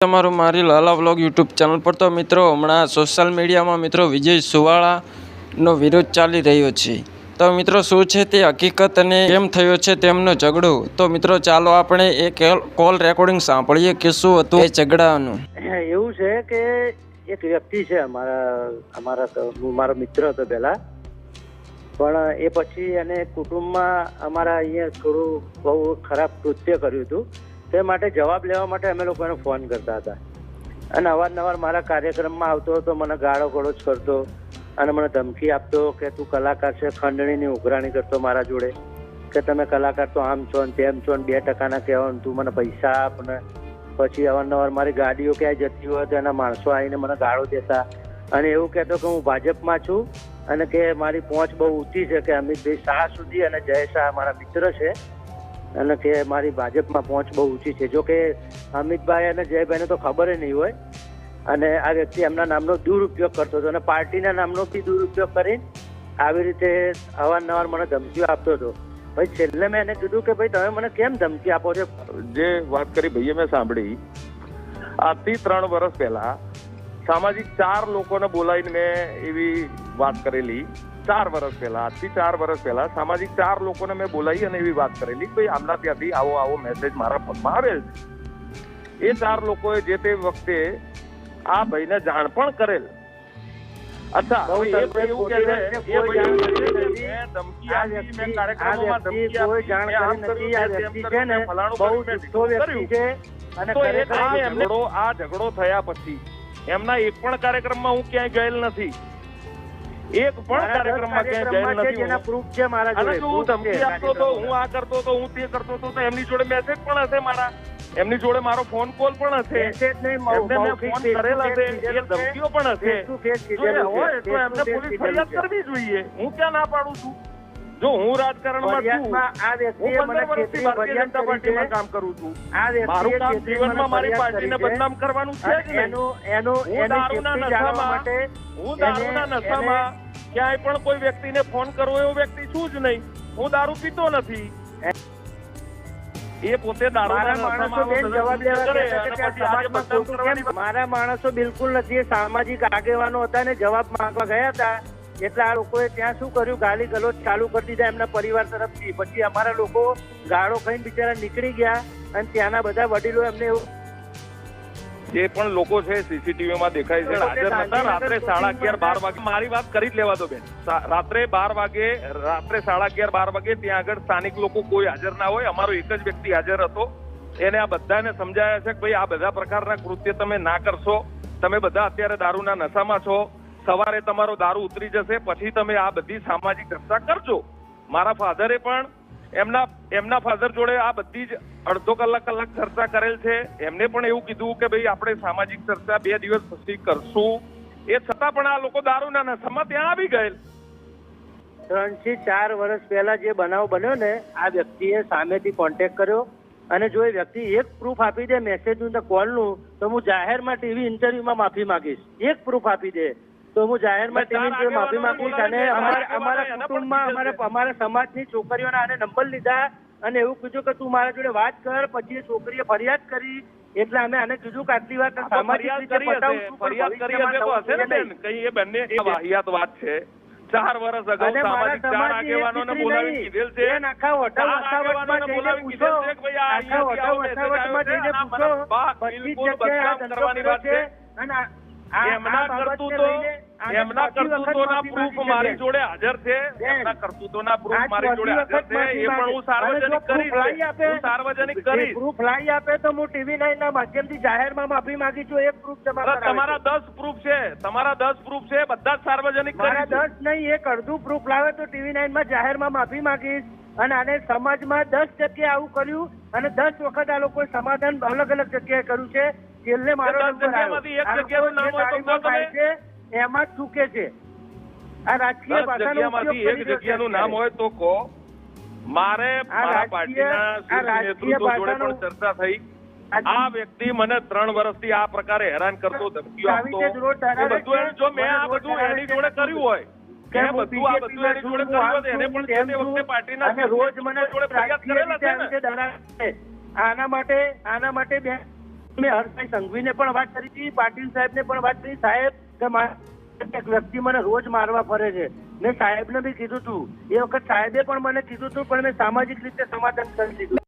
તમારું મારી લાલા vlog YouTube channel પર. તો મિત્રો હમણાં સોશિયલ મીડિયામાં મિત્રો વિજય સુવાળાનો વિરોધ ચાલી રહ્યો છે. તો મિત્રો શું છે તે હકીકત અને કેમ થયો છે તેમનો ઝઘડો. તો મિત્રો ચાલો આપણે એક કોલ રેકોર્ડિંગ સાંભળીએ કે શું હતું એ ઝઘડાનું. એવું છે કે એક વ્યક્તિ છે મારો મિત્ર હતો પહેલા, પણ એ પછી એને કુટુંબમાં અમારા અહીંયા થોડું બહુ ખરાબ કૃત્ય કર્યું હતું. તે માટે જવાબ લેવા માટે અમે લોકો એને ફોન કરતા હતા અને અવારનવાર મારા કાર્યક્રમમાં આવતો હતો, મને ગાળો ગળોજ કરતો અને મને ધમકી આપતો કે તું કલાકાર છે, ખંડણીની ઉઘરાણી કરતો મારા જોડે કે તમે કલાકાર તો આમ છો ને તેમ છો ને 2% કહેવાનું, તું મને પૈસા આપ ને. પછી અવારનવાર મારી ગાડીઓ ક્યાંય જતી હોય તો એના માણસો આવીને મને ગાળો દેતા અને એવું કહેતો કે હું ભાજપમાં છું અને કે મારી પહોંચ બહુ ઊંચી છે, કે અમિતભાઈ શાહ સુધી અને જય શાહ મારા મિત્ર છે અને કે મારી ભાજપમાં પહોંચ બહુ ઊંચી છે. જો કે અમિતભાઈ અને જયભાઈને તો ખબર નહીં હોય અને આ વ્યક્તિ એમના નામનો દુરુપયોગ કરતો હતો અને પાર્ટીના નામનો બી દુરુપયોગ કરીને આવી રીતે અવારનવાર મને ધમકીઓ આપતો હતો. ભાઈ છેલ્લે મેં એને કીધું કે ભાઈ તમે મને કેમ ધમકી આપો છો. જે વાત કરી ભાઈએ મેં સાંભળી, આજથી 3 વર્ષ પહેલા સામાજિક 4 લોકોને બોલાવીને મેં એવી વાત કરેલી. 4 વર્ષ પહેલા, આજથી 4 વર્ષ પહેલા સામાજિક 4 લોકોને મેં બોલાવી અને એવી વાત કરેલી ભાઈ આમના ત્યાંથી આવો મેસેજ મારા ફોનમાં આવેલ છે. એ 4 લોકોએ જે તે વખતે આ ભાઈને જાણ પણ કરેલ. અચ્છા, એવું કે છે એ ભાઈ ધમકી આપી, મેં કાર્યક્રમોમાં ધમકી આપી, જાણ કરી નથી, છે ને બહુ જુઠ્ઠો વ્યક્તિ છે. અને આ ઝઘડો થયા પછી એમના એક પણ કાર્યક્રમમાં હું ક્યાંય ગયેલ નથી. એક પણ કાર્યક્રમમાં ક્યાંય ગયેલ નથી. એના પ્રૂફ છે મારા જોડે. હું ધમકી આપતો તો, હું આ કરતો તો, હું તે કરતો તો એમની જોડે મેસેજ પણ હશે મારા, એમની જોડે મારો ફોન કોલ પણ હશે, ફોન કરેલ હશે, એ ધમકીઓ પણ હશે. હોય તો એમને પોલીસ ફરિયાદ કરવી જોઈએ. હું ક્યાં ના પાડું છું. જો હું રાજકારણમાં છું, હું 15 વર્ષથી ભારતીય જનતા પાર્ટીમાં કામ કરું છું. મારું કામ જીવનમાં મારી પાર્ટીને બદનામ કરવાનું છે જ નહીં. હું દારૂના નશામાં ક્યાંય પણ કોઈ વ્યક્તિને ફોન કરવો એવો વ્યક્તિ છું જ નહીં. હું દારૂ પીતો નથી. એ પોતે મારા માણસો બિલકુલ નથી. સામાજિક આગેવાનો હતા ને જવાબ માંગવા ગયા હતા એટલે આ લોકોએ ત્યાં શું કર્યું, ગાલી ગલોચ ચાલુ કરી દીધા એમના પરિવાર તરફથી. પછી અમારા લોકો ગાળો ખાઈને બિચારા નીકળી ગયા અને ત્યાંના બધા વડીલો એમને એવું, જે પણ લોકો છે સીસીટીવીમાં દેખાય છે હાજર નતા. રાત્રે 11:30-12 વાગે મારી વાત કરી જ લેવા દો બેન. રાત્રે 12 વાગે, રાત્રે 11:30-12 વાગે ત્યાં આગળ સ્થાનિક લોકો કોઈ હાજર ના હોય. અમારો એક જ વ્યક્તિ હાજર હતો. એને આ બધાને સમજાયા છે કે ભાઈ આ બધા પ્રકારના કૃત્ય તમે ના કરશો. તમે બધા અત્યારે દારૂના નશામાં છો. સવારે તમારો દારૂ ઉતરી જશે પછી તમે આ બધી સામાજિક ચર્ચા કરજો. મારા ફાધરે પણ એમના ફાધર જોડે આ બધી જ અડધો કલાક ચર્ચા કરેલ છે. એમને પણ એવું કીધું કે ભાઈ આપણે સામાજિક ચર્ચા 2 દિવસ પછી કરશું. એ છતાં પણ આ લોકો દારૂના નશામાં ત્યાં આવી ગયેલ. 3 થી 4 વર્ષ પહેલા જે બનાવ બન્યો ને, આ વ્યક્તિએ સામેથી કોન્ટેક્ટ કર્યો અને જો એ વ્યક્તિ એક પ્રૂફ આપી દે મેસેજનું ને કોલનું, તો હું જાહેરમાં ટીવી ઇન્ટરવ્યુમાં માફી માંગીશ. એક પ્રૂફ આપી દે તો હું જાહેરમાં ટીવી માફી માંગીશ. અને અમારા કુટુંબમાં અમારા સમાજની છોકરીઓના આને નંબર લીધા અને એવું કીધું કે તું મારા જોડે વાત કર. પછી એ છોકરીએ ફરિયાદ કરી એટલે અમે આને કીધું કે આટલી વાત સામાજિક રીતે પતાવશું. ફરિયાદ કરી હશે ને બેન, કઈ એ બંને વાહિયાત વાત છે. 4 વર્ષ અગાઉ સામાજિક 4 આગેવાનોને બોલાવી કીધેલ છે. આખા વટાવટામાં જઈને પૂછો, આખા વટાવટામાં જઈને પૂછો, બધી જગ્યાએ કરવાની વાત છે. અને એમના કરતૂતોના પ્રૂફ મારી જોડે હાજર છે. એમના કરતૂતોના પ્રૂફ મારી જોડે હાજર છે. એ પણ હું સાર્વજનિક કરીશ. પ્રૂફ લાવી આપે તો હું TV9 ના માધ્યમથી જાહેરમાં માફી માંગી છું. એક પ્રૂફ તમારા 10 પ્રૂફ છે, તમારા 10 પ્રૂફ છે, બધા જ સાર્વજનિક મારા 10 નહીં, એક અડધું પ્રૂફ લાવે તો TV9 માં જાહેરમાં માફી માંગીશ. અને આને સમાજમાં 10 જગ્યાએ આવું કર્યું અને 10 વખત આ લોકોએ સમાધાન અલગ જગ્યાએ કર્યું છે. છેલ્લે મારો એમાં જ ચૂકે છે. આ રાજકીય ભાષામાંથી એક જગ્યાનું નામ હોય તો કહો. મારે મારા પાર્ટીના નેતૃત્વ જોડે પણ ચર્ચા થઈ. આ વ્યક્તિ મને 3 વર્ષથી આ પ્રકારે હેરાન કરતો, ધમકીઓ આપતો. જો મેં આ બધું એની જોડે કર્યું હોય, રોજ મને ફરિયાદ કરેલા છે ને. આના માટે મેં હર્ષભાઈ સંઘવીને પણ વાત કરી હતી, પાટીલ સાહેબને પણ વાત કરી, સાહેબ કે મારા એક વ્યક્તિ મને રોજ મારવા ફરે છે. મેં સાહેબને બી કીધું હતું, એ વખત સાહેબે પણ મને કીધું હતું, પણ મેં સામાજિક રીતે સમાધાન કરી દીધું.